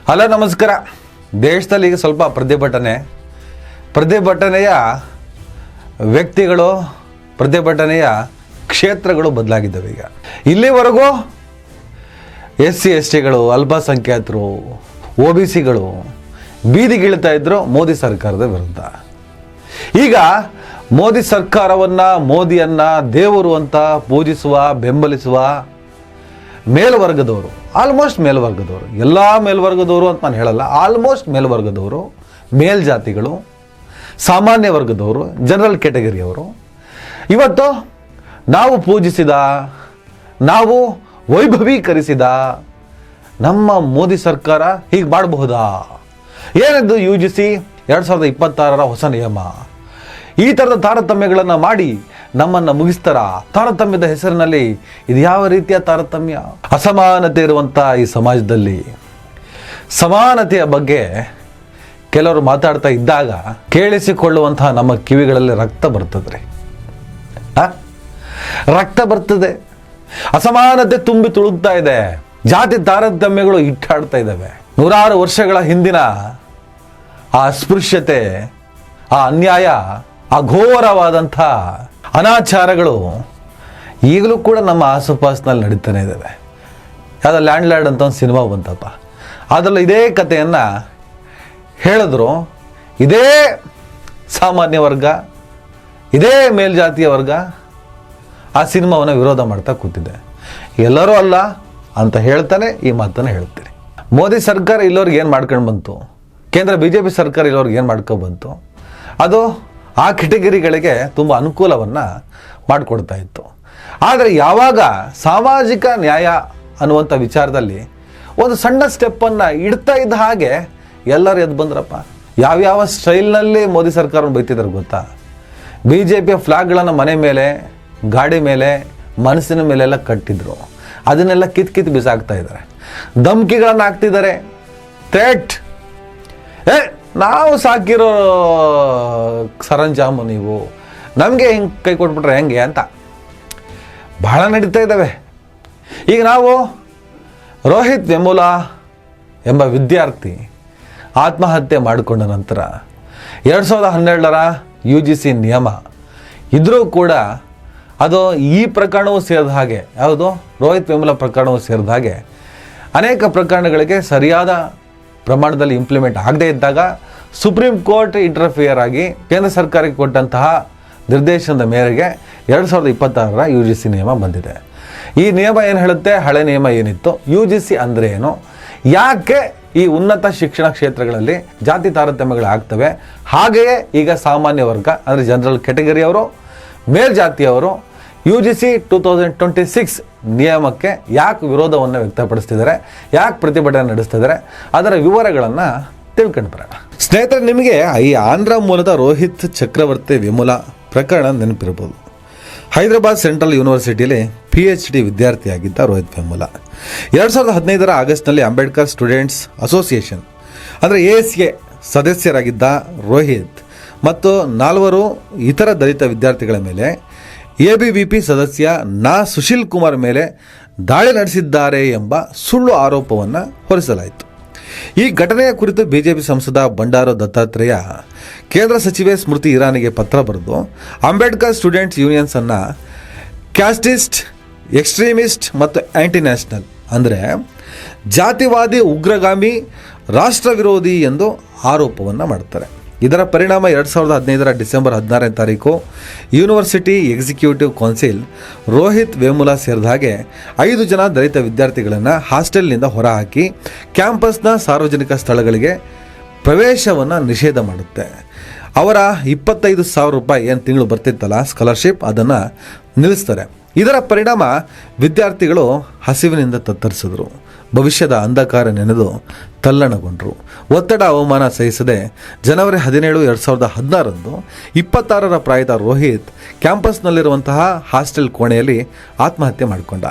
Hello ನಮಸ್ಕಾರ. ದೇಶದಲ್ಲಿ ಈಗ ಸ್ವಲ್ಪ ಪ್ರತಿಭಟನೆಯ ವ್ಯಕ್ತಿಗಳು, ಪ್ರತಿಭಟನೆಯ ಕ್ಷೇತ್ರಗಳು ಬದಲಾಗಿದ್ದಾವೆ. ಈಗ ಇಲ್ಲಿವರೆಗೂ SC STಗಳು, ಅಲ್ಪಸಂಖ್ಯಾತರು, OBCಗಳು ಬೀದಿಗಿಳ್ತಾ ಇದ್ರು ಮೋದಿ ಸರ್ಕಾರದ ವಿರುದ್ಧ. ಈಗ ಮೋದಿ ಸರ್ಕಾರವನ್ನು, ಮೋದಿಯನ್ನು ದೇವರು ಅಂತ ಪೂಜಿಸುವ, ಬೆಂಬಲಿಸುವ ಮೇಲ್ವರ್ಗದವರು, ಆಲ್ಮೋಸ್ಟ್ ಮೇಲ್ವರ್ಗದವರು, ಎಲ್ಲ ಮೇಲ್ವರ್ಗದವರು ಅಂತ ನಾನು ಹೇಳಲ್ಲ, ಆಲ್ಮೋಸ್ಟ್ ಮೇಲ್ವರ್ಗದವರು, ಮೇಲ್ಜಾತಿಗಳು, ಸಾಮಾನ್ಯ ವರ್ಗದವರು, ಜನರಲ್ ಕ್ಯಾಟಗರಿಯವರು ಇವತ್ತು ನಾವು ಪೂಜಿಸಿದ, ನಾವು ವೈಭವೀಕರಿಸಿದ ನಮ್ಮ ಮೋದಿ ಸರ್ಕಾರ ಹೀಗೆ ಮಾಡಬಹುದಾ? ಏನಿದ್ದು UGC 2026ರ ಹೊಸ ನಿಯಮ? ಈ ಥರದ ತಾರತಮ್ಯಗಳನ್ನು ಮಾಡಿ ನಮ್ಮನ್ನು ಮುಗಿಸ್ತಾರ? ತಾರತಮ್ಯದ ಹೆಸರಿನಲ್ಲಿ ಇದು ಯಾವ ರೀತಿಯ ತಾರತಮ್ಯ? ಅಸಮಾನತೆ ಇರುವಂಥ ಈ ಸಮಾಜದಲ್ಲಿ ಸಮಾನತೆಯ ಬಗ್ಗೆ ಕೆಲವರು ಮಾತಾಡ್ತಾ ಇದ್ದಾಗ ಕೇಳಿಸಿಕೊಳ್ಳುವಂತಹ ನಮ್ಮ ಕಿವಿಗಳಲ್ಲಿ ರಕ್ತ ಬರ್ತದೆ. ರಕ್ತ ಬರ್ತದೆ. ಅಸಮಾನತೆ ತುಂಬಿ ತುಳುಕ್ತಾ ಇದೆ. ಜಾತಿ ತಾರತಮ್ಯಗಳು ಇಟ್ಟಾಡ್ತಾ ಇದ್ದಾವೆ. ನೂರಾರು ವರ್ಷಗಳ ಹಿಂದಿನ ಆ ಅಸ್ಪೃಶ್ಯತೆ, ಆ ಅನ್ಯಾಯ, ಅಘೋರವಾದಂಥ ಅನಾಚಾರಗಳು ಈಗಲೂ ಕೂಡ ನಮ್ಮ ಆಸುಪಾಸಿನಲ್ಲಿ ನಡೀತಾನೆ ಇದ್ದಾವೆ. ಯಾವುದೋ ಲ್ಯಾಂಡ್ ಲಾರ್ಡ್ ಅಂತ ಒಂದು ಸಿನಿಮಾ ಬಂತಪ್ಪ, ಅದರಲ್ಲಿ ಇದೇ ಕಥೆಯನ್ನು ಹೇಳಿದ್ರು. ಇದೇ ಸಾಮಾನ್ಯ ವರ್ಗ, ಇದೇ ಮೇಲ್ಜಾತಿಯ ವರ್ಗ ಆ ಸಿನಿಮಾವನ್ನು ವಿರೋಧ ಮಾಡ್ತಾ ಕೂತಿದೆ. ಎಲ್ಲರೂ ಅಲ್ಲ ಅಂತ ಹೇಳ್ತಾನೆ ಈ ಮಾತನ್ನು ಹೇಳ್ತೀನಿ. ಮೋದಿ ಸರ್ಕಾರ ಇಲ್ಲವ್ರಿಗೆ ಏನು ಮಾಡ್ಕೊಂಡು ಬಂತು, ಕೇಂದ್ರ BJP ಸರ್ಕಾರ ಇಲ್ಲವ್ರಿಗೆ ಏನು ಮಾಡ್ಕೊಂಡು ಬಂತು, ಅದು ಆ ಕೆಟಗರಿಗಳಿಗೆ ತುಂಬ ಅನುಕೂಲವನ್ನು ಮಾಡಿಕೊಡ್ತಾ ಇತ್ತು. ಆದರೆ ಯಾವಾಗ ಸಾಮಾಜಿಕ ನ್ಯಾಯ ಅನ್ನುವಂಥ ವಿಚಾರದಲ್ಲಿ ಒಂದು ಸಣ್ಣ ಸ್ಟೆಪ್ಪನ್ನು ಇಡ್ತಾ ಇದ್ದ ಹಾಗೆ ಎಲ್ಲರೂ ಎದ್ದು ಬಂದ್ರಪ್ಪ. ಯಾವ್ಯಾವ ಸ್ಟೈಲ್ನಲ್ಲಿ ಮೋದಿ ಸರ್ಕಾರವನ್ನು ಬೈತಿದ್ದಾರೆ ಗೊತ್ತಾ? BJPಯ ಫ್ಲಾಗ್ಗಳನ್ನು ಮನೆ ಮೇಲೆ, ಗಾಡಿ ಮೇಲೆ, ಮನಸ್ಸಿನ ಮೇಲೆಲ್ಲ ಕಟ್ಟಿದ್ರು. ಅದನ್ನೆಲ್ಲ ಕಿತ್ತು ಬಿಸಾಕ್ತಾ ಇದ್ದಾರೆ. ಧಮ್ಕಿಗಳನ್ನು ಹಾಕ್ತಿದ್ದಾರೆ. ಥ್ರೆಟ್, ನಾವು ಸಾಕಿರೋ ಸರಂಜಾಮು ನೀವು ನಮಗೆ ಹಿಂಗೆ ಕೈ ಕೊಟ್ಬಿಟ್ರೆ ಹೆಂಗೆ ಅಂತ ಬಹಳ ನಡೀತಾ ಇದ್ದಾವೆ. ಈಗ ನಾವು ರೋಹಿತ್ ವೆಮುಲ ಎಂಬ ವಿದ್ಯಾರ್ಥಿ ಆತ್ಮಹತ್ಯೆ ಮಾಡಿಕೊಂಡ ನಂತರ 2012ರ UGC ನಿಯಮ ಇದ್ರೂ ಕೂಡ ಅದು ಈ ಪ್ರಕರಣವೂ ಸೇರಿದ ಹಾಗೆ, ಯಾವುದು ರೋಹಿತ್ ವೆಮುಲ ಪ್ರಕರಣವೂ ಸೇರಿದ ಹಾಗೆ ಅನೇಕ ಪ್ರಕರಣಗಳಿಗೆ ಸರಿಯಾದ ಪ್ರಮಾಣದಲ್ಲಿ ಇಂಪ್ಲಿಮೆಂಟ್ ಆಗದೇ ಇದ್ದಾಗ ಸುಪ್ರೀಂ ಕೋರ್ಟ್ ಇಂಟರ್ಫಿಯರ್ ಆಗಿ ಕೇಂದ್ರ ಸರ್ಕಾರಕ್ಕೆ ಕೊಟ್ಟಂತಹ ನಿರ್ದೇಶನದ ಮೇರೆಗೆ 2026ರ UGC ನಿಯಮ ಬಂದಿದೆ. ಈ ನಿಯಮ ಏನು ಹೇಳುತ್ತೆ? ಹಳೆ ನಿಯಮ ಏನಿತ್ತು, UGC ಅಂದರೆ ಏನು, ಯಾಕೆ ಈ ಉನ್ನತ ಶಿಕ್ಷಣ ಕ್ಷೇತ್ರಗಳಲ್ಲಿ ಜಾತಿ ತಾರತಮ್ಯಗಳು ಆಗ್ತವೆ, ಹಾಗೆಯೇ ಈಗ ಸಾಮಾನ್ಯ ವರ್ಗ ಅಂದರೆ ಜನರಲ್ ಕ್ಯಾಟಗರಿಯವರು, ಮೇಲ್ಜಾತಿಯವರು UGC 2026 ನಿಯಮಕ್ಕೆ ಯಾಕೆ ವಿರೋಧವನ್ನು ವ್ಯಕ್ತಪಡಿಸ್ತಿದ್ದಾರೆ, ಯಾಕೆ ಪ್ರತಿಭಟನೆ ನಡೆಸ್ತಿದ್ದಾರೆ, ಅದರ ವಿವರಗಳನ್ನು ತಿಳ್ಕೊಂಡು ಬರೋಣ. ಸ್ನೇಹಿತರೆ, ನಿಮಗೆ ಈ ಆಂಧ್ರ ಮೂಲದ ರೋಹಿತ್ ಚಕ್ರವರ್ತಿ ವೆಮುಲ ಪ್ರಕರಣ ನೆನಪಿರ್ಬೋದು. ಹೈದರಾಬಾದ್ ಸೆಂಟ್ರಲ್ ಯೂನಿವರ್ಸಿಟಿಯಲ್ಲಿ PhD ವಿದ್ಯಾರ್ಥಿಯಾಗಿದ್ದ ರೋಹಿತ್ ವೆಮುಲ 2015ರ ಆಗಸ್ಟ್ನಲ್ಲಿ ಅಂಬೇಡ್ಕರ್ ಸ್ಟೂಡೆಂಟ್ಸ್ ಅಸೋಸಿಯೇಷನ್ ಅಂದರೆ ASA ಸದಸ್ಯರಾಗಿದ್ದ ರೋಹಿತ್ ಮತ್ತು 4 ಇತರ ದಲಿತ ವಿದ್ಯಾರ್ಥಿಗಳ ಮೇಲೆ ABVP ಸದಸ್ಯ ಸುಶೀಲ್ ಕುಮಾರ್ ಮೇಲೆ ದಾಳಿ ನಡೆಸಿದ್ದಾರೆ ಎಂಬ ಸುಳ್ಳು ಆರೋಪವನ್ನು ಹೊರಿಸಲಾಯಿತು. ಈ ಘಟನೆಯ ಕುರಿತು BJP ಸಂಸದ ಬಂಡಾರು ದತ್ತಾತ್ರೇಯ ಕೇಂದ್ರ ಸಚಿವೆ ಸ್ಮೃತಿ ಇರಾನಿಗೆ ಪತ್ರ ಬರೆದು ಅಂಬೇಡ್ಕರ್ ಸ್ಟೂಡೆಂಟ್ಸ್ ಯೂನಿಯನ್ಸ್ ಅನ್ನು ಕ್ಯಾಸ್ಟಿಸ್ಟ್, ಎಕ್ಸ್ಟ್ರೀಮಿಸ್ಟ್ ಮತ್ತು ಆ್ಯಂಟಿ ನ್ಯಾಷನಲ್ ಅಂದರೆ ಜಾತಿವಾದಿ, ಉಗ್ರಗಾಮಿ, ರಾಷ್ಟ್ರ ವಿರೋಧಿ ಎಂದು ಆರೋಪವನ್ನು ಮಾಡ್ತಾರೆ. ಇದರ ಪರಿಣಾಮ 2015ರ ಡಿಸೆಂಬರ್ 16ನೇ ತಾರೀಕು ಯೂನಿವರ್ಸಿಟಿ ಎಕ್ಸಿಕ್ಯೂಟಿವ್ ಕೌನ್ಸಿಲ್ ರೋಹಿತ್ ವೆಮುಲ ಸೇರಿದ ಹಾಗೆ 5 ಜನ ದಲಿತ ವಿದ್ಯಾರ್ಥಿಗಳನ್ನು ಹಾಸ್ಟೆಲ್ನಿಂದ ಹೊರಹಾಕಿ ಕ್ಯಾಂಪಸ್ನ ಸಾರ್ವಜನಿಕ ಸ್ಥಳಗಳಿಗೆ ಪ್ರವೇಶವನ್ನು ನಿಷೇಧ ಮಾಡುತ್ತೆ. ಅವರ 25,000 ರೂಪಾಯಿ ಏನು ತಿಂಗಳು ಬರ್ತಿತ್ತಲ್ಲ ಸ್ಕಾಲರ್ಶಿಪ್, ಅದನ್ನು ನಿಲ್ಲಿಸ್ತಾರೆ. ಇದರ ಪರಿಣಾಮ ವಿದ್ಯಾರ್ಥಿಗಳು ಹಸಿವಿನಿಂದ ತತ್ತರಿಸಿದ್ರು. ಭವಿಷ್ಯದ ಅಂಧಕಾರ ನೆನೆದು ತಲ್ಲಣಗೊಂಡರು. ಒತ್ತಡ, ಅವಮಾನ ಸಹಿಸದೆ ಜನವರಿ 17, 2016ರಂದು 26ರ ಪ್ರಾಯದ ರೋಹಿತ್ ಕ್ಯಾಂಪಸ್ನಲ್ಲಿರುವಂತಹ ಹಾಸ್ಟೆಲ್ ಕೋಣೆಯಲ್ಲಿ ಆತ್ಮಹತ್ಯೆ ಮಾಡಿಕೊಂಡ.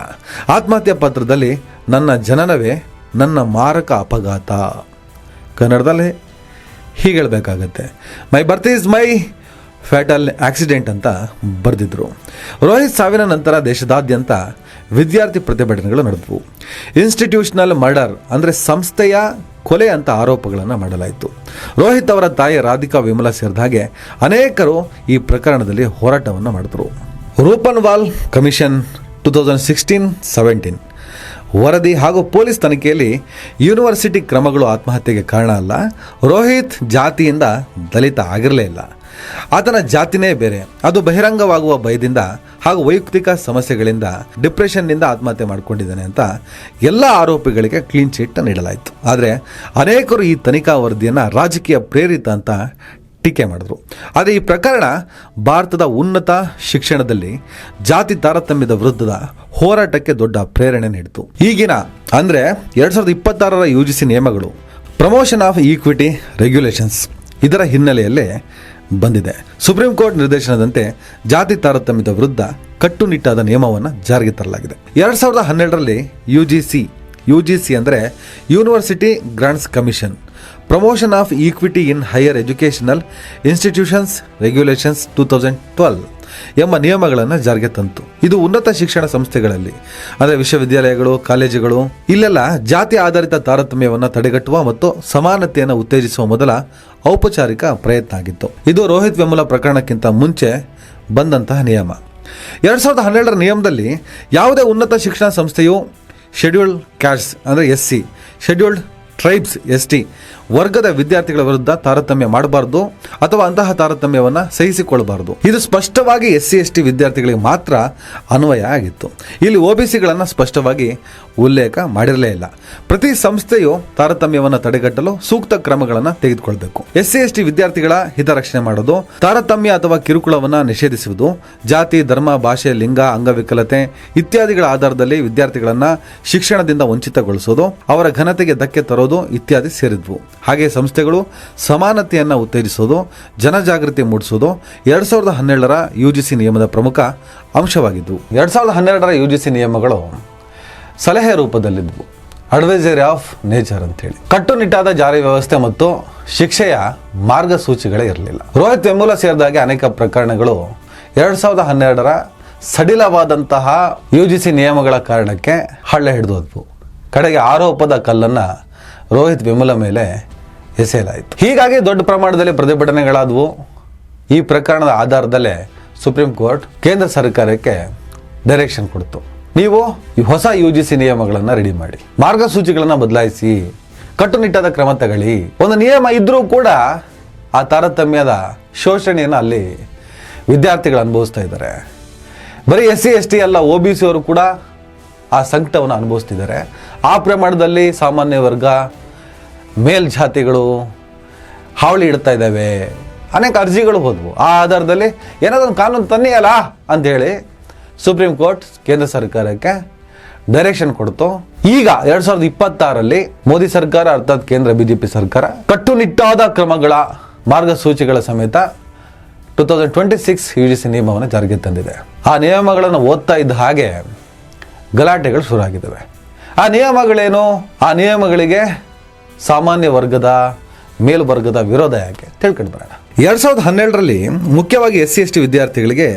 ಆತ್ಮಹತ್ಯೆ ಪತ್ರದಲ್ಲಿ ನನ್ನ ಜನನವೇ ನನ್ನ ಮಾರಕ ಅಪಘಾತ, ಕನ್ನಡದಲ್ಲಿ ಹೀಗೆ ಹೇಳಬೇಕಾಗತ್ತೆ, my birth is my fatal accident ಅಂತ ಬರೆದಿದ್ರು. ರೋಹಿತ್ ಸಾವಿನ ನಂತರ ದೇಶದಾದ್ಯಂತ ವಿದ್ಯಾರ್ಥಿ ಪ್ರತಿಭಟನೆಗಳು ನಡೆದವು. ಇನ್ಸ್ಟಿಟ್ಯೂಷನಲ್ ಮರ್ಡರ್ ಅಂದರೆ ಸಂಸ್ಥೆಯ ಕೊಲೆ ಅಂತ ಆರೋಪಗಳನ್ನು ಮಾಡಲಾಯಿತು. ರೋಹಿತ್ ಅವರ ತಾಯಿ ರಾಧಿಕಾ ವಿಮಲಾ ಸೇರಿದ ಹಾಗೆ ಅನೇಕರು ಈ ಪ್ರಕರಣದಲ್ಲಿ ಹೋರಾಟವನ್ನು ಮಾಡಿದರು. ರೂಪನ್ವಾಲ್ ಕಮಿಷನ್ 2016-17 ವರದಿ ಹಾಗೂ ಪೊಲೀಸ್ ತನಿಖೆಯಲ್ಲಿ ಯೂನಿವರ್ಸಿಟಿ ಕ್ರಮಗಳು ಆತ್ಮಹತ್ಯೆಗೆ ಕಾರಣ ಅಲ್ಲ. ರೋಹಿತ್ ಜಾತಿಯಿಂದ ದಲಿತ ಆಗಿರಲೇ ಇಲ್ಲ. ಆತನ ಜಾತಿನೇ ಬೇರೆ. ಅದು ಬಹಿರಂಗವಾಗುವ ಭಯದಿಂದ ಹಾಗೂ ವೈಯಕ್ತಿಕ ಸಮಸ್ಯೆಗಳಿಂದ ಡಿಪ್ರೆಷನ್ನಿಂದ ಆತ್ಮಹತ್ಯೆ ಮಾಡಿಕೊಂಡಿದ್ದಾನೆ ಅಂತ ಎಲ್ಲ ಆರೋಪಿಗಳಿಗೆ ಕ್ಲೀನ್ ಚಿಟ್ ನೀಡಲಾಯಿತು. ಆದರೆ ಅನೇಕರು ಈ ತನಿಖಾ ವರದಿಯನ್ನು ರಾಜಕೀಯ ಪ್ರೇರಿತ ಅಂತ ಟೀಕೆ ಮಾಡಿದ್ರು. ಆದರೆ ಈ ಪ್ರಕರಣ ಭಾರತದ ಉನ್ನತ ಶಿಕ್ಷಣದಲ್ಲಿ ಜಾತಿ ತಾರತಮ್ಯದ ವಿರುದ್ಧದ ಹೋರಾಟಕ್ಕೆ ದೊಡ್ಡ ಪ್ರೇರಣೆ ನೀಡಿತು. ಈಗಿನ ಅಂದರೆ 2026 UGC ನಿಯಮಗಳು ಪ್ರಮೋಷನ್ ಆಫ್ ಈಕ್ವಿಟಿ ರೆಗ್ಯುಲೇಷನ್ಸ್ ಇದರ ಹಿನ್ನೆಲೆಯಲ್ಲೇ ಬಂದಿದೆ. ಸುಪ್ರೀಂ ಕೋರ್ಟ್ ನಿರ್ದೇಶನದಂತೆ ಜಾತಿ ತಾರತಮ್ಯದ ವಿರುದ್ಧ ಕಟ್ಟುನಿಟ್ಟಾದ ನಿಯಮವನ್ನು ಜಾರಿಗೆ ತರಲಾಗಿದೆ. 2012ರಲ್ಲಿ UGC ಅಂದರೆ university grants commission promotion of equity in higher educational institutions regulations 2012 ಎಂಬ ನಿಯಮಗಳನ್ನು ಜಾರಿಗೆ ತಂತು. ಇದು ಉನ್ನತ ಶಿಕ್ಷಣ ಸಂಸ್ಥೆಗಳಲ್ಲಿ ಅಂದರೆ ವಿಶ್ವವಿದ್ಯಾಲಯಗಳು, ಕಾಲೇಜುಗಳು ಇಲ್ಲೆಲ್ಲ ಜಾತಿ ಆಧಾರಿತ ತಾರತಮ್ಯವನ್ನು ತಡೆಗಟ್ಟುವ ಮತ್ತು ಸಮಾನತೆಯನ್ನು ಉತ್ತೇಜಿಸುವ ಮೊದಲ ಔಪಚಾರಿಕ ಪ್ರಯತ್ನ ಆಗಿತ್ತು. ಇದು ರೋಹಿತ್ ವೆಮುಲಾ ಪ್ರಕರಣಕ್ಕಿಂತ ಮುಂಚೆ ಬಂದಂತಹ ನಿಯಮ. 2012ರ ನಿಯಮದಲ್ಲಿ ಯಾವುದೇ ಉನ್ನತ ಶಿಕ್ಷಣ ಸಂಸ್ಥೆಯು ಶೆಡ್ಯೂಲ್ಡ್ ಕ್ಯಾಸ್ಟ್ಸ್ ಅಂದರೆ SC, ಶೆಡ್ಯೂಲ್ಡ್ ಟ್ರೈಬ್ಸ್ ST ವರ್ಗದ ವಿದ್ಯಾರ್ಥಿಗಳ ವಿರುದ್ಧ ತಾರತಮ್ಯ ಮಾಡಬಾರ್ದು ಅಥವಾ ಅಂತಹ ತಾರತಮ್ಯವನ್ನು ಸಹಿಸಿಕೊಳ್ಳಬಾರದು. ಇದು ಸ್ಪಷ್ಟವಾಗಿ SC ST ವಿದ್ಯಾರ್ಥಿಗಳಿಗೆ ಮಾತ್ರ ಅನ್ವಯ ಆಗಿತ್ತು. ಇಲ್ಲಿ OBCಗಳನ್ನು ಸ್ಪಷ್ಟವಾಗಿ ಉಲ್ಲೇಖ ಮಾಡಿರಲೇ ಇಲ್ಲ. ಪ್ರತಿ ಸಂಸ್ಥೆಯು ತಾರತಮ್ಯವನ್ನು ತಡೆಗಟ್ಟಲು ಸೂಕ್ತ ಕ್ರಮಗಳನ್ನು ತೆಗೆದುಕೊಳ್ಬೇಕು. SC ST ವಿದ್ಯಾರ್ಥಿಗಳ ಹಿತರಕ್ಷಣೆ ಮಾಡೋದು, ತಾರತಮ್ಯ ಅಥವಾ ಕಿರುಕುಳವನ್ನು ನಿಷೇಧಿಸುವುದು, ಜಾತಿ, ಧರ್ಮ, ಭಾಷೆ, ಲಿಂಗ, ಅಂಗವಿಕಲತೆ ಇತ್ಯಾದಿಗಳ ಆಧಾರದಲ್ಲಿ ವಿದ್ಯಾರ್ಥಿಗಳನ್ನು ಶಿಕ್ಷಣದಿಂದ ವಂಚಿತಗೊಳಿಸೋದು, ಅವರ ಘನತೆಗೆ ಧಕ್ಕೆ ತರೋದು ಇತ್ಯಾದಿ ಸೇರಿದ್ವು. ಹಾಗೆ ಸಂಸ್ಥೆಗಳು ಸಮಾನತೆಯನ್ನು ಉತ್ತೇಜಿಸೋದು, ಜನಜಾಗೃತಿ ಮೂಡಿಸೋದು 2012ರ UGC ನಿಯಮದ ಪ್ರಮುಖ ಅಂಶವಾಗಿದ್ದವು. 2012ರ UGC ನಿಯಮಗಳು ಸಲಹೆ ರೂಪದಲ್ಲಿದ್ದವು, ಅಡ್ವೈಸರಿ ಆಫ್ ನೇಚರ್ ಅಂತೇಳಿ. ಕಟ್ಟುನಿಟ್ಟಾದ ಜಾರಿ ವ್ಯವಸ್ಥೆ ಮತ್ತು ಶಿಕ್ಷೆಯ ಮಾರ್ಗಸೂಚಿಗಳೇ ಇರಲಿಲ್ಲ. ರೋಹಿತ್ ವೆಮುಲಾ ಸೇರಿದಾಗೆ ಅನೇಕ ಪ್ರಕರಣಗಳು 2012ರ ಸಡಿಲವಾದಂತಹ UGC ನಿಯಮಗಳ ಕಾರಣಕ್ಕೆ ಹಳ್ಳ ಹಿಡಿದೋದ್ವು. ಕಡೆಗೆ ಆರೋಪದ ಕಲ್ಲನ್ನು ರೋಹಿತ್ ವೆಮುಲಾ ಮೇಲೆ ಎಸೆಯಲಾಯಿತು. ಹೀಗಾಗಿ ದೊಡ್ಡ ಪ್ರಮಾಣದಲ್ಲಿ ಪ್ರತಿಭಟನೆಗಳಾದವು. ಈ ಪ್ರಕರಣದ ಆಧಾರದಲ್ಲೇ ಸುಪ್ರೀಂ ಕೋರ್ಟ್ ಕೇಂದ್ರ ಸರ್ಕಾರಕ್ಕೆ ಡೈರೆಕ್ಷನ್ ಕೊಡ್ತು. ನೀವು ಈ ಹೊಸ UGC ನಿಯಮಗಳನ್ನು ರೆಡಿ ಮಾಡಿ, ಮಾರ್ಗಸೂಚಿಗಳನ್ನು ಬದಲಾಯಿಸಿ, ಕಟ್ಟುನಿಟ್ಟಾದ ಕ್ರಮ ತಗೊಳ್ಳಿ. ಒಂದು ನಿಯಮ ಇದ್ರೂ ಕೂಡ ಆ ತಾರತಮ್ಯದ ಶೋಷಣೆಯನ್ನು ಅಲ್ಲಿ ವಿದ್ಯಾರ್ಥಿಗಳು ಅನುಭವಿಸ್ತಾ ಇದ್ದಾರೆ. ಬರೀ SC ST ಅಲ್ಲ, OBC ಅವರು ಕೂಡ ಆ ಸಂಕಟವನ್ನು ಅನುಭವಿಸ್ತಿದ್ದಾರೆ. ಆ ಪ್ರಮಾಣದಲ್ಲಿ ಸಾಮಾನ್ಯ ವರ್ಗ, ಮೇಲ್ಜಾತಿಗಳು ಹಾವಳಿ ಇಡ್ತಾ ಇದ್ದಾವೆ. ಅನೇಕ ಅರ್ಜಿಗಳು ಹೋದವು. ಆ ಆಧಾರದಲ್ಲಿ ಏನಾದರೂ ಕಾನೂನು ತನ್ನಿಯಲ್ಲ ಅಂಥೇಳಿ ಸುಪ್ರೀಂ ಕೋರ್ಟ್ ಕೇಂದ್ರ ಸರ್ಕಾರಕ್ಕೆ ಡೈರೆಕ್ಷನ್ ಕೊಡ್ತು. ಈಗ 2026ರಲ್ಲಿ ಮೋದಿ ಸರ್ಕಾರ ಅರ್ಥಾತ್ ಕೇಂದ್ರ BJP ಸರ್ಕಾರ ಕಟ್ಟುನಿಟ್ಟಾದ ಕ್ರಮಗಳ ಮಾರ್ಗಸೂಚಿಗಳ ಸಮೇತ 2026 UGC ನಿಯಮವನ್ನು ಜಾರಿಗೆ ತಂದಿದೆ. ಆ ನಿಯಮಗಳನ್ನು ಓದ್ತಾ ಇದ್ದ ಹಾಗೆ ಗಲಾಟೆಗಳು ಶುರುವಾಗಿದ್ದಾವೆ. ಆ ನಿಯಮಗಳೇನು? ಆ ನಿಯಮಗಳಿಗೆ ಸಾಮಾನ್ಯ ವರ್ಗದ, ಮೇಲ್ವರ್ಗದ ವಿರೋಧ ಯಾಕೆ ತಿಳ್ಕೊಂಡು ಬರೋಣ. 2012ರಲ್ಲಿ ಮುಖ್ಯವಾಗಿ SC ST ವಿದ್ಯಾರ್ಥಿಗಳಿಗೆ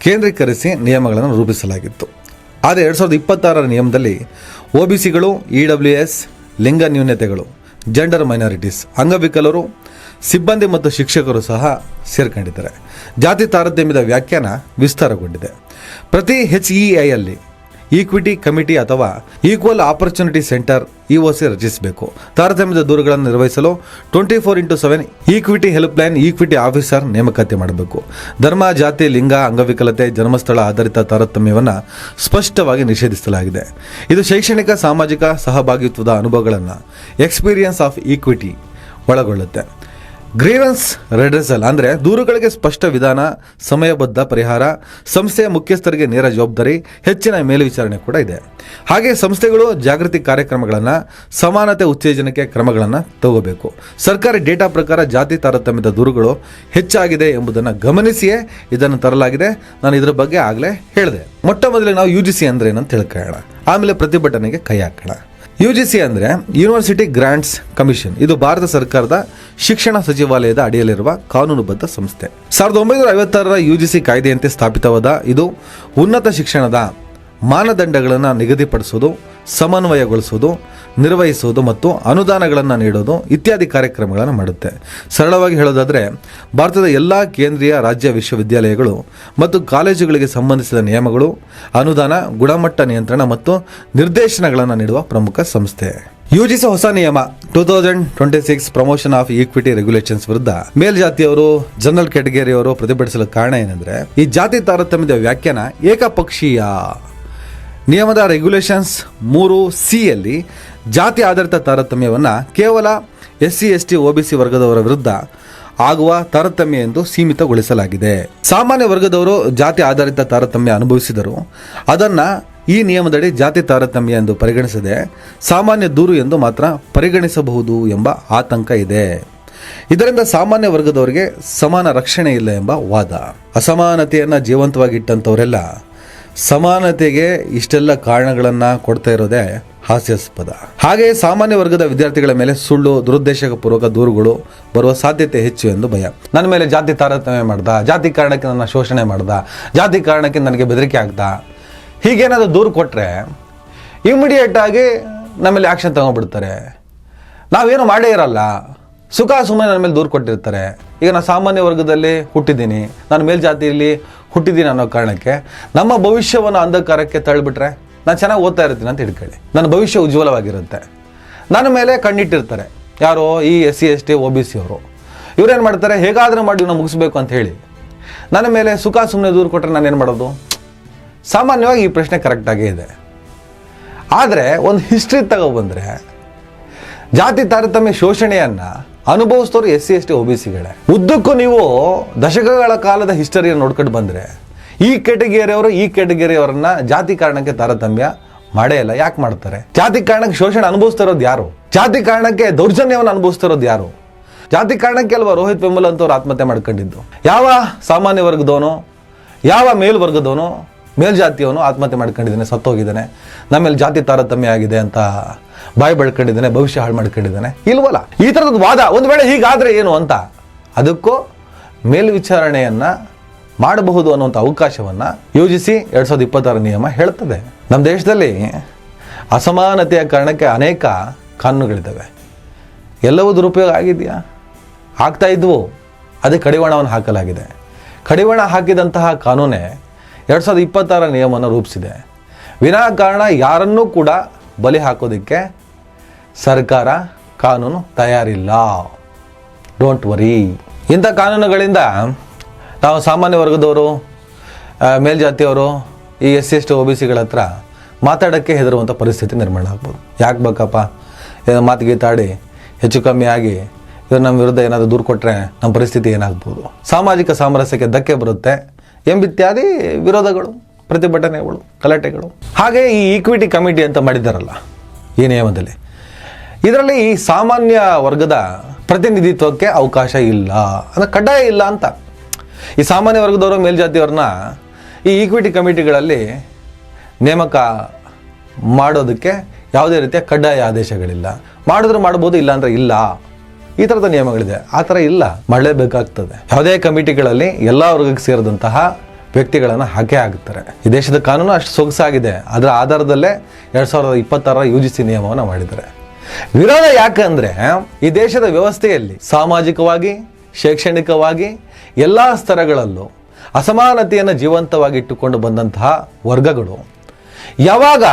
ಕೇಂದ್ರೀಕರಿಸಿ ನಿಯಮಗಳನ್ನು ರೂಪಿಸಲಾಗಿತ್ತು. ಆದರೆ 2026ರ ನಿಯಮದಲ್ಲಿ OBCಗಳು, EWS, ಲಿಂಗ ನ್ಯೂನತೆಗಳು, ಜೆಂಡರ್ ಮೈನಾರಿಟೀಸ್, ಅಂಗವಿಕಲರು, ಸಿಬ್ಬಂದಿ ಮತ್ತು ಶಿಕ್ಷಕರು ಸಹ ಸೇರ್ಕೊಂಡಿದ್ದಾರೆ. ಜಾತಿ ತಾರತಮ್ಯದ ವ್ಯಾಖ್ಯಾನ ವಿಸ್ತಾರಗೊಂಡಿದೆ. ಪ್ರತಿ HEIಯಲ್ಲಿ ಈಕ್ವಿಟಿ ಕಮಿಟಿ ಅಥವಾ ಈಕ್ವಲ್ ಆಪರ್ಚುನಿಟಿ ಸೆಂಟರ್ EOC ರಚಿಸಬೇಕು. ತಾರತಮ್ಯದ ದೂರುಗಳನ್ನು ನಿರ್ವಹಿಸಲು 24x7 equity helpline, equity officer ನೇಮಕಾತಿ ಮಾಡಬೇಕು. ಧರ್ಮ, ಜಾತಿ, ಲಿಂಗ, ಅಂಗವಿಕಲತೆ, ಜನ್ಮಸ್ಥಳ ಆಧಾರಿತ ತಾರತಮ್ಯವನ್ನು ಸ್ಪಷ್ಟವಾಗಿ ನಿಷೇಧಿಸಲಾಗಿದೆ. ಇದು ಶೈಕ್ಷಣಿಕ, ಸಾಮಾಜಿಕ ಸಹಭಾಗಿತ್ವದ ಅನುಭವಗಳನ್ನು experience of equity ಒಳಗೊಳ್ಳುತ್ತೆ. Grievance redressal ಅಂದರೆ ದೂರುಗಳಿಗೆ ಸ್ಪಷ್ಟ ವಿಧಾನ, ಸಮಯಬದ್ಧ ಪರಿಹಾರ, ಸಂಸ್ಥೆಯ ಮುಖ್ಯಸ್ಥರಿಗೆ ನೇರ ಜವಾಬ್ದಾರಿ, ಹೆಚ್ಚಿನ ಮೇಲ್ವಿಚಾರಣೆ ಕೂಡ ಇದೆ. ಹಾಗೆ ಸಂಸ್ಥೆಗಳು ಜಾಗೃತಿ ಕಾರ್ಯಕ್ರಮಗಳನ್ನು, ಸಮಾನತೆ ಉತ್ತೇಜನಕ್ಕೆ ಕ್ರಮಗಳನ್ನು ತಗೋಬೇಕು. ಸರ್ಕಾರಿ ಡೇಟಾ ಪ್ರಕಾರ ಜಾತಿ ತಾರತಮ್ಯದ ದೂರುಗಳು ಹೆಚ್ಚಾಗಿದೆ ಎಂಬುದನ್ನು ಗಮನಿಸಿಯೇ ಇದನ್ನು ತರಲಾಗಿದೆ. ನಾನು ಇದರ ಬಗ್ಗೆ ಆಗಲೇ ಹೇಳಿದೆ. ಮೊಟ್ಟ ಮೊದಲಿಗೆ ನಾವು UGC ಅಂದ್ರೆ ಏನಂತ ತಿಳ್ಕೊಳ್ಳೋಣ, ಆಮೇಲೆ ಪ್ರತಿಭಟನೆಗೆ ಕೈ ಹಾಕೋಣ. UGC ಅಂದರೆ ಯೂನಿವರ್ಸಿಟಿ ಗ್ರಾಂಟ್ಸ್ ಕಮಿಷನ್. ಇದು ಭಾರತ ಸರ್ಕಾರದ ಶಿಕ್ಷಣ ಸಚಿವಾಲಯದ ಅಡಿಯಲ್ಲಿರುವ ಕಾನೂನುಬದ್ಧ ಸಂಸ್ಥೆ. 1956ರ UGC ಕಾಯ್ದೆಯಂತೆ ಸ್ಥಾಪಿತವಾದ ಇದು ಉನ್ನತ ಶಿಕ್ಷಣದ ಮಾನದಂಡಗಳನ್ನು ನಿಗದಿಪಡಿಸೋದು, ಸಮನ್ವಯಗೊಳಿಸೋದು, ನಿರ್ವಹಿಸೋದು ಮತ್ತು ಅನುದಾನಗಳನ್ನು ನೀಡೋದು ಇತ್ಯಾದಿ ಕಾರ್ಯಕ್ರಮಗಳನ್ನು ಮಾಡುತ್ತೆ. ಸರಳವಾಗಿ ಹೇಳೋದಾದರೆ ಭಾರತದ ಎಲ್ಲ ಕೇಂದ್ರೀಯ ರಾಜ್ಯ ವಿಶ್ವವಿದ್ಯಾಲಯಗಳು ಮತ್ತು ಕಾಲೇಜುಗಳಿಗೆ ಸಂಬಂಧಿಸಿದ ನಿಯಮಗಳು, ಅನುದಾನ, ಗುಣಮಟ್ಟ ನಿಯಂತ್ರಣ ಮತ್ತು ನಿರ್ದೇಶನಗಳನ್ನು ನೀಡುವ ಪ್ರಮುಖ ಸಂಸ್ಥೆ. ಯುಜಿಸಿ ಹೊಸ ನಿಯಮ 2026 ಪ್ರಮೋಷನ್ ಆಫ್ ಈಕ್ವಿಟಿ ರೆಗ್ಯುಲೇಷನ್ಸ್ ವಿರುದ್ಧ ಮೇಲ್ಜಾತಿಯವರು, ಜನರಲ್ ಕ್ಯಾಟಗರಿಯವರು ಪ್ರತಿಭಟಿಸಲು ಕಾರಣ ಏನಂದ್ರೆ ಈ ಜಾತಿ ತಾರತಮ್ಯದ ವ್ಯಾಖ್ಯಾನ ಏಕಪಕ್ಷೀಯ. ನಿಯಮದ ರೆಗ್ಯುಲೇಷನ್ಸ್ 3C ಜಾತಿ ಆಧಾರಿತ ತಾರತಮ್ಯವನ್ನು ಕೇವಲ SC ST OBC ವರ್ಗದವರ ವಿರುದ್ಧ ಆಗುವ ತಾರತಮ್ಯ ಎಂದು ಸೀಮಿತಗೊಳಿಸಲಾಗಿದೆ. ಸಾಮಾನ್ಯ ವರ್ಗದವರು ಜಾತಿ ಆಧಾರಿತ ತಾರತಮ್ಯ ಅನುಭವಿಸಿದರು ಅದನ್ನು ಈ ನಿಯಮದಡಿ ಜಾತಿ ತಾರತಮ್ಯ ಎಂದು ಪರಿಗಣಿಸದೆ ಸಾಮಾನ್ಯ ದೂರು ಎಂದು ಮಾತ್ರ ಪರಿಗಣಿಸಬಹುದು ಎಂಬ ಆತಂಕ ಇದೆ. ಇದರಿಂದ ಸಾಮಾನ್ಯ ವರ್ಗದವರಿಗೆ ಸಮಾನ ರಕ್ಷಣೆ ಇಲ್ಲ ಎಂಬ ವಾದ. ಅಸಮಾನತೆಯನ್ನು ಜೀವಂತವಾಗಿಟ್ಟಂಥವರೆಲ್ಲ ಸಮಾನತೆಗೆ ಇಷ್ಟೆಲ್ಲ ಕಾರಣಗಳನ್ನು ಕೊಡ್ತಾ ಇರೋದೇ ಹಾಸ್ಯಾಸ್ಪದ. ಹಾಗೆಯೇ ಸಾಮಾನ್ಯ ವರ್ಗದ ವಿದ್ಯಾರ್ಥಿಗಳ ಮೇಲೆ ಸುಳ್ಳು, ದುರುದ್ದೇಶಪೂರ್ವಕ ದೂರುಗಳು ಬರುವ ಸಾಧ್ಯತೆ ಹೆಚ್ಚು ಎಂದು ಭಯ. ನನ್ನ ಮೇಲೆ ಜಾತಿ ತಾರತಮ್ಯ ಮಾಡ್ದ, ಜಾತಿ ಕಾರಣಕ್ಕೆ ನನ್ನ ಶೋಷಣೆ ಮಾಡ್ದ, ಜಾತಿ ಕಾರಣಕ್ಕೆ ನನಗೆ ಬೆದರಿಕೆ ಆಗ್ದ, ಹೀಗೇನಾದರೂ ದೂರು ಕೊಟ್ಟರೆ ಇಮಿಡಿಯೇಟ್ ಆಗಿ ನಮ್ಮಲ್ಲಿ ಆ್ಯಕ್ಷನ್ ತಗೊಂಡ್ಬಿಡ್ತಾರೆ. ನಾವೇನು ಮಾಡೇ ಇರಲ್ಲ, ಸುಖ ಸುಮ್ಮನೆ ನನ್ನ ಮೇಲೆ ದೂರು ಕೊಟ್ಟಿರ್ತಾರೆ. ಈಗ ನಾನು ಸಾಮಾನ್ಯ ವರ್ಗದಲ್ಲಿ ಹುಟ್ಟಿದ್ದೀನಿ, ನಾನು ಮೇಲ್ಜಾತಿಯಲ್ಲಿ ಹುಟ್ಟಿದ್ದೀನಿ ಅನ್ನೋ ಕಾರಣಕ್ಕೆ ನಮ್ಮ ಭವಿಷ್ಯವನ್ನು ಅಂಧಕಾರಕ್ಕೆ ತಳ್ಳಿಬಿಟ್ರೆ ನಾನು ಚೆನ್ನಾಗಿ ಓದ್ತಾ ಇರ್ತೀನಿ ಅಂತ ಹಿಡ್ಕೊಳ್ಳಿ, ನನ್ನ ಭವಿಷ್ಯ ಉಜ್ವಲವಾಗಿರುತ್ತೆ. ನನ್ನ ಮೇಲೆ ಕಣ್ಣಿಟ್ಟಿರ್ತಾರೆ ಯಾರೋ ಈ SC ST OBC ಅವರು. ಇವರೇನು ಮಾಡ್ತಾರೆ, ಹೇಗಾದರೂ ಮಾಡಿ ಇವನ್ನ ಮುಗಿಸ್ಬೇಕು ಅಂತ ಹೇಳಿ ನನ್ನ ಮೇಲೆ ಸುಖ ಸುಮ್ಮನೆ ದೂರು ಕೊಟ್ಟರೆ ನಾನೇನು ಮಾಡೋದು? ಸಾಮಾನ್ಯವಾಗಿ ಈ ಪ್ರಶ್ನೆ ಕರೆಕ್ಟಾಗೇ ಇದೆ. ಆದರೆ ಒಂದು ಹಿಸ್ಟ್ರಿ ತಗೊಬಂದರೆ ಜಾತಿ ತಾರತಮ್ಯ ಶೋಷಣೆಯನ್ನು ಅನುಭವಿಸಿದವರು SC ST OBCಗಳೇ. ಉದ್ದಕ್ಕೂ ನೀವು ದಶಕಗಳ ಕಾಲದ ಹಿಸ್ಟರಿಯನ್ನು ನೋಡ್ಕೊಂಡು ಬಂದರೆ ಈ ಕ್ಯಾಟಗರಿಯವರು ಈ ಕ್ಯಾಟಗರಿಯವರನ್ನ ಜಾತಿ ಕಾರಣಕ್ಕೆ ತಾರತಮ್ಯ ಮಾಡೇ ಇಲ್ಲ. ಯಾಕೆ ಮಾಡ್ತಾರೆ? ಜಾತಿ ಕಾರಣಕ್ಕೆ ಶೋಷಣೆ ಅನುಭವಿಸ್ತಿರೋದು ಯಾರು? ಜಾತಿ ಕಾರಣಕ್ಕೆ ದೌರ್ಜನ್ಯವನ್ನು ಅನುಭವಿಸ್ತಿರೋದು ಯಾರು? ಜಾತಿ ಕಾರಣಕ್ಕೆ ಅಲ್ವಾ ರೋಹಿತ್ ವೆಮುಲ ಅಂತವ್ರು ಆತ್ಮಹತ್ಯೆ ಮಾಡ್ಕೊಂಡಿದ್ದು. ಯಾವ ಸಾಮಾನ್ಯ ವರ್ಗದವನು, ಯಾವ ಮೇಲ್ವರ್ಗದವನು, ಮೇಲ್ಜಾತಿಯವನು ಆತ್ಮಹತ್ಯೆ ಮಾಡ್ಕೊಂಡಿದ್ದಾನೆ, ಸತ್ತೋಗಿದ್ದಾನೆ, ನಮ್ಮೇಲೆ ಜಾತಿ ತಾರತಮ್ಯ ಆಗಿದೆ ಅಂತ ಬಾಯಿ ಬೆಳ್ಕೊಂಡಿದ್ದಾನೆ, ಭವಿಷ್ಯ ಹಾಳು ಮಾಡ್ಕೊಂಡಿದ್ದಾನೆ? ಇಲ್ವಲ್ಲ. ಈ ಥರದ ವಾದ ಒಂದು ವೇಳೆ ಹೀಗಾದರೆ ಏನು ಅಂತ ಅದಕ್ಕೂ ಮೇಲ್ವಿಚಾರಣೆಯನ್ನು ಮಾಡಬಹುದು ಅನ್ನುವಂಥ ಅವಕಾಶವನ್ನು UGC 2026 ನಿಯಮ ಹೇಳ್ತದೆ. ನಮ್ಮ ದೇಶದಲ್ಲಿ ಅಸಮಾನತೆಯ ಕಾರಣಕ್ಕೆ ಅನೇಕ ಕಾನೂನುಗಳಿದ್ದಾವೆ. ಎಲ್ಲವೂ ದುರುಪಯೋಗ ಆಗಿದೆಯಾ? ಆಗ್ತಾ ಇದ್ವು. ಅದಕ್ಕೆ ಕಡಿವಾಣವನ್ನು ಹಾಕಲಾಗಿದೆ. ಕಡಿವಾಣ ಹಾಕಿದಂತಹ ಕಾನೂನೇ 2026 ನಿಯಮವನ್ನು ರೂಪಿಸಿದೆ. ವಿನಾಕಾರಣ ಯಾರನ್ನೂ ಕೂಡ ಬಲಿ ಹಾಕೋದಕ್ಕೆ ಸರ್ಕಾರ ಕಾನೂನು ತಯಾರಿಲ್ಲ. Don't worry. ಇಂಥ ಕಾನೂನುಗಳಿಂದ ನಾವು ಸಾಮಾನ್ಯ ವರ್ಗದವರು, ಮೇಲ್ಜಾತಿಯವರು, ಈ SC ST OBCಗಳ ಹತ್ರ ಮಾತಾಡೋಕ್ಕೆ ಹೆದರುವಂಥ ಪರಿಸ್ಥಿತಿ ನಿರ್ಮಾಣ ಆಗ್ಬೋದು. ಯಾಕೆ ಬೇಕಪ್ಪ, ಏನೋ ಮಾತುಗೀತಾಡಿ ಹೆಚ್ಚು ಕಮ್ಮಿ ಆಗಿ ಇವರು ನಮ್ಮ ವಿರುದ್ಧ ಏನಾದರೂ ದೂರು ಕೊಟ್ಟರೆ ನಮ್ಮ ಪರಿಸ್ಥಿತಿ ಏನಾಗ್ಬೋದು, ಸಾಮಾಜಿಕ ಸಾಮರಸ್ಯಕ್ಕೆ ಧಕ್ಕೆ ಬರುತ್ತೆ ಎಂಬಿತ್ಯಾದಿ ವಿರೋಧಗಳು, ಪ್ರತಿಭಟನೆಗಳು, ಗಲಾಟೆಗಳು. ಹಾಗೆ ಈ ಈಕ್ವಿಟಿ ಕಮಿಟಿ ಅಂತ ಮಾಡಿದ್ದಾರಲ್ಲ ಈ ನಿಯಮದಲ್ಲಿ, ಇದರಲ್ಲಿ ಈ ಸಾಮಾನ್ಯ ವರ್ಗದ ಪ್ರತಿನಿಧಿತ್ವಕ್ಕೆ ಅವಕಾಶ ಇಲ್ಲ, ಅಂದರೆ ಕಡ್ಡಾಯ ಇಲ್ಲ ಅಂತ. ಈ ಸಾಮಾನ್ಯ ವರ್ಗದವರು, ಮೇಲ್ಜಾತಿಯವ್ರನ್ನ ಈ ಈಕ್ವಿಟಿ ಕಮಿಟಿಗಳಲ್ಲಿ ನೇಮಕ ಮಾಡೋದಕ್ಕೆ ಯಾವುದೇ ರೀತಿಯ ಕಡ್ಡಾಯ ಆದೇಶಗಳಿಲ್ಲ. ಮಾಡಿದ್ರೆ ಮಾಡ್ಬೋದು, ಇಲ್ಲ ಅಂದರೆ ಇಲ್ಲ. ಈ ಥರದ ನಿಯಮಗಳಿದೆ. ಆ ಥರ ಇಲ್ಲ, ಮಾಡಲೇಬೇಕಾಗ್ತದೆ. ಯಾವುದೇ ಕಮಿಟಿಗಳಲ್ಲಿ ಎಲ್ಲ ವರ್ಗಕ್ಕೆ ಸೇರಿದಂತಹ ವ್ಯಕ್ತಿಗಳನ್ನು ಹಾಕೇ ಹಾಕ್ತಾರೆ. ಈ ದೇಶದ ಕಾನೂನು ಅಷ್ಟು ಸೊಗಸಾಗಿದೆ. ಅದರ ಆಧಾರದಲ್ಲೇ 2026 UGC ನಿಯಮವನ್ನು ಮಾಡಿದ್ದಾರೆ. ವಿರೋಧ ಯಾಕೆ ಅಂದರೆ ಈ ದೇಶದ ವ್ಯವಸ್ಥೆಯಲ್ಲಿ ಸಾಮಾಜಿಕವಾಗಿ, ಶೈಕ್ಷಣಿಕವಾಗಿ ಎಲ್ಲ ಸ್ತರಗಳಲ್ಲೂ ಅಸಮಾನತೆಯನ್ನು ಜೀವಂತವಾಗಿ ಇಟ್ಟುಕೊಂಡು ಬಂದಂತಹ ವರ್ಗಗಳು ಯಾವಾಗ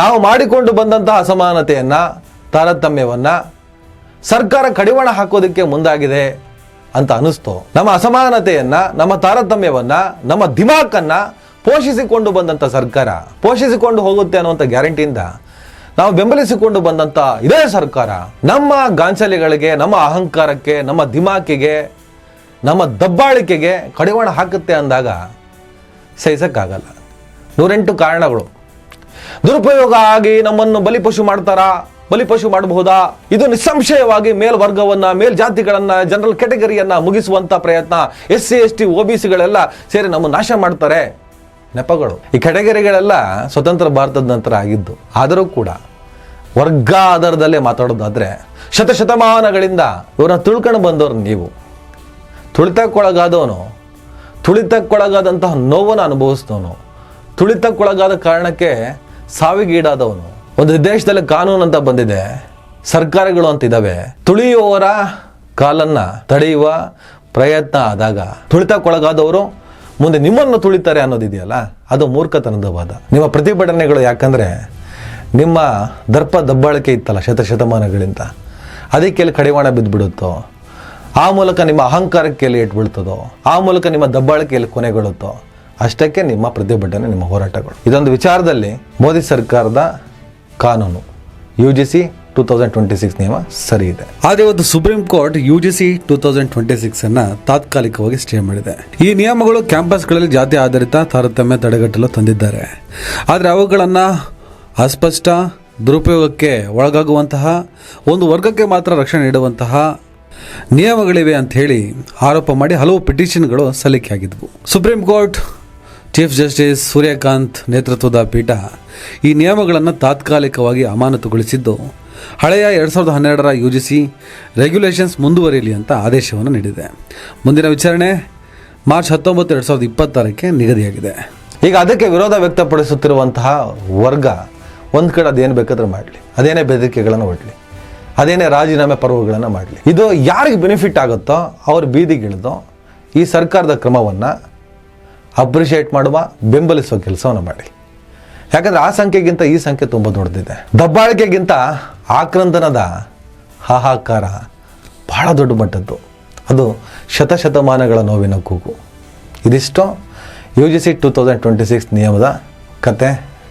ನಾವು ಮಾಡಿಕೊಂಡು ಬಂದಂತಹ ಅಸಮಾನತೆಯನ್ನು, ತಾರತಮ್ಯವನ್ನು ಸರ್ಕಾರ ಕಡಿವಾಣ ಹಾಕೋದಕ್ಕೆ ಮುಂದಾಗಿದೆ ಅಂತ ಅನ್ನಿಸ್ತೋ, ನಮ್ಮ ಅಸಮಾನತೆಯನ್ನು, ನಮ್ಮ ತಾರತಮ್ಯವನ್ನು, ನಮ್ಮ ದಿಮಾಕನ್ನು ಪೋಷಿಸಿಕೊಂಡು ಬಂದಂಥ ಸರ್ಕಾರ ಪೋಷಿಸಿಕೊಂಡು ಹೋಗುತ್ತೆ ಅನ್ನುವಂಥ ಗ್ಯಾರಂಟಿಯಿಂದ ನಾವು ಬೆಂಬಲಿಸಿಕೊಂಡು ಬಂದಂಥ ಇದೇ ಸರ್ಕಾರ ನಮ್ಮ ಗಾಂಚಲಿಗಳಿಗೆ, ನಮ್ಮ ಅಹಂಕಾರಕ್ಕೆ, ನಮ್ಮ ದಿಮಾಕಿಗೆ, ನಮ್ಮ ದಬ್ಬಾಳಿಕೆಗೆ ಕಡಿವಾಣ ಹಾಕುತ್ತೆ ಅಂದಾಗ ಸಹಿಸಕ್ಕಾಗಲ್ಲ. 108 ಕಾರಣಗಳು. ದುರುಪಯೋಗ ಆಗಿ ನಮ್ಮನ್ನು ಬಲಿಪಶು ಮಾಡ್ತಾರಾ, ಬಲಿಪಶು ಮಾಡಬಹುದಾ? ಇದು ನಿಸ್ಸಂಶಯವಾಗಿ ಮೇಲ್ವರ್ಗವನ್ನ, ಮೇಲ್ಜಾತಿಗಳನ್ನ, ಜನರಲ್ ಕ್ಯಾಟಗರಿಯನ್ನ ಮುಗಿಸುವಂತ ಪ್ರಯತ್ನ. SC ST OBCಗಳೆಲ್ಲ ಸೇರಿ ನಮ್ಮನ್ನು ನಾಶ ಮಾಡ್ತಾರೆ ನೆಪಗಳು. ಈ ಕ್ಯಾಟಗರಿಗಳೆಲ್ಲ ಸ್ವತಂತ್ರ ಭಾರತದ ನಂತರ ಆಗಿದ್ದು. ಆದರೂ ಕೂಡ ವರ್ಗ ಆಧಾರದಲ್ಲೇ ಮಾತಾಡೋದಾದ್ರೆ ಶತಶತಮಾನಗಳಿಂದ ಇವರನ್ನ ತುಳ್ಕೊಂಡು ಬಂದವರು ನೀವು. ತುಳಿತಕ್ಕೊಳಗಾದವನು, ತುಳಿತಕ್ಕೊಳಗಾದಂತಹ ನೋವನ್ನು ಅನುಭವಿಸಿದವನು, ತುಳಿತಕ್ಕೊಳಗಾದ ಕಾರಣಕ್ಕೆ ಸಾವಿಗೀಡಾದವನು. ಒಂದು ದೇಶದಲ್ಲಿ ಕಾನೂನು ಅಂತ ಬಂದಿದೆ, ಸರ್ಕಾರಗಳು ಅಂತ ಇದ್ದಾವೆ. ತುಳಿಯುವವರ ಕಾಲನ್ನ ತಡೆಯುವ ಪ್ರಯತ್ನ ಆದಾಗ ತುಳಿತಕ್ಕೊಳಗಾದವರು ಮುಂದೆ ನಿಮ್ಮನ್ನು ತುಳಿತಾರೆ ಅನ್ನೋದಿದೆಯಲ್ಲ, ಅದು ಮೂರ್ಖತನದ ವಾದ. ನಿಮ್ಮ ಪ್ರತಿಭಟನೆಗಳು ಯಾಕಂದ್ರೆ ನಿಮ್ಮ ದರ್ಪ ದಬ್ಬಾಳಿಕೆ ಇತ್ತಲ್ಲ ಶತಮಾನಗಳಿಂದ, ಅದಕ್ಕೆಲ್ಲಿ ಕಡಿವಾಣ ಬಿದ್ದುಬಿಡುತ್ತೋ, ಆ ಮೂಲಕ ನಿಮ್ಮ ಅಹಂಕಾರಕ್ಕೆ ಎಲ್ಲಿ ಇಟ್ಬಿಡ್ತದೋ, ಆ ಮೂಲಕ ನಿಮ್ಮ ದಬ್ಬಾಳಿಕೆಯಲ್ಲಿ ಕೊನೆಗೊಳ್ಳುತ್ತೋ, ಅಷ್ಟಕ್ಕೆ ನಿಮ್ಮ ಪ್ರತಿಭಟನೆ, ನಿಮ್ಮ ಹೋರಾಟಗಳು. ಇದೊಂದು ವಿಚಾರದಲ್ಲಿ ಮೋದಿ ಸರ್ಕಾರದ ಕಾನೂನು UGC 2026 ನಿಯಮ ಸರಿ ಇದೆ. ಆದರೆ ಇವತ್ತು ಸುಪ್ರೀಂ ಕೋರ್ಟ್ UGC 2026 ಅನ್ನ ತಾತ್ಕಾಲಿಕವಾಗಿ ಸ್ಟೇ ಮಾಡಿದೆ. ಈ ನಿಯಮಗಳು ಕ್ಯಾಂಪಸ್ಗಳಲ್ಲಿ ಜಾತಿ ಆಧಾರಿತ ತಾರತಮ್ಯ ತಡೆಗಟ್ಟಲು ತಂದಿದ್ದಾರೆ. ಆದರೆ ಅವುಗಳನ್ನು ಅಸ್ಪಷ್ಟ, ದುರುಪಯೋಗಕ್ಕೆ ಒಳಗಾಗುವಂತಹ ಒಂದು ವರ್ಗಕ್ಕೆ ಮಾತ್ರ ರಕ್ಷಣೆ ನೀಡುವಂತಹ ನಿಯಮಗಳಿವೆ ಅಂತ ಹೇಳಿ ಆರೋಪ ಮಾಡಿ ಹಲವು ಪಿಟಿಷನ್ಗಳು ಸಲ್ಲಿಕೆಯಾಗಿದ್ವು. Supreme court chief justice Suryakant ನೇತೃತ್ವದ ಪೀಠ ಈ ನಿಯಮಗಳನ್ನು ತಾತ್ಕಾಲಿಕವಾಗಿ ಅಮಾನತುಗೊಳಿಸಿದ್ದು, ಹಳೆಯ 2012ರ UGC ರೆಗ್ಯುಲೇಷನ್ಸ್ ಮುಂದುವರಿಯಲಿ ಅಂತ ಆದೇಶವನ್ನು ನೀಡಿದೆ. ಮುಂದಿನ ವಿಚಾರಣೆ ಮಾರ್ಚ್ 19, 2026ಕ್ಕೆ ನಿಗದಿಯಾಗಿದೆ. ಈಗ ಅದಕ್ಕೆ ವಿರೋಧ ವ್ಯಕ್ತಪಡಿಸುತ್ತಿರುವಂತಹ ವರ್ಗ ಒಂದು ಕಡೆ ಅದೇನು ಬೇಕಾದ್ರೂ ಮಾಡಲಿ, ಅದೇನೇ ಬೆದರಿಕೆಗಳನ್ನು ಒಡ್ಲಿ, ಅದೇನೇ ರಾಜೀನಾಮೆ ಪರ್ವಗಳನ್ನು ಮಾಡಲಿ, ಇದು ಯಾರಿಗೆ ಬೆನಿಫಿಟ್ ಆಗುತ್ತೋ ಅವ್ರು ಬೀದಿಗಿಳಿದು ಈ ಸರ್ಕಾರದ ಕ್ರಮವನ್ನು ಅಪ್ರಿಷಿಯೇಟ್ ಮಾಡುವ, ಬೆಂಬಲಿಸುವ ಕೆಲಸವನ್ನು ಮಾಡಿ. ಯಾಕಂದರೆ ಆ ಸಂಖ್ಯೆಗಿಂತ ಈ ಸಂಖ್ಯೆ ತುಂಬ ದೊಡ್ಡದಿದೆ. ದಬ್ಬಾಳಿಕೆಗಿಂತ ಆಕ್ರಂದನದ ಹಾಹಾಕಾರ ಬಹಳ ದೊಡ್ಡ ಮಟ್ಟದ್ದು. ಅದು ಶತಮಾನಗಳ ನೋವಿನ ಕೂಗು. ಇದಿಷ್ಟು UGC 2026 ನಿಯಮದ ಕತೆ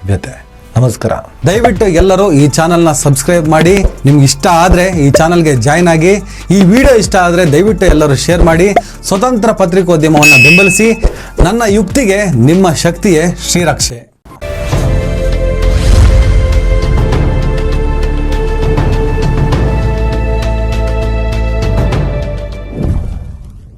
ವ್ಯತೆ. ನಮಸ್ಕಾರ. ದಯವಿಟ್ಟು ಎಲ್ಲರೂ ಈ ಚಾನಲ್ನ ಸಬ್ಸ್ಕ್ರೈಬ್ ಮಾಡಿ. ನಿಮ್ಗೆ ಇಷ್ಟ ಆದರೆ ಈ ಚಾನಲ್ಗೆ ಜಾಯ್ನ್ ಆಗಿ. ಈ ವಿಡಿಯೋ ಇಷ್ಟ ಆದರೆ ದಯವಿಟ್ಟು ಎಲ್ಲರೂ ಶೇರ್ ಮಾಡಿ. ಸ್ವತಂತ್ರ ಪತ್ರಿಕೋದ್ಯಮವನ್ನು ಬೆಂಬಲಿಸಿ. ನನ್ನ ಯುಕ್ತಿಗೆ ನಿಮ್ಮ ಶಕ್ತಿಯೇ ಶ್ರೀರಕ್ಷೆ.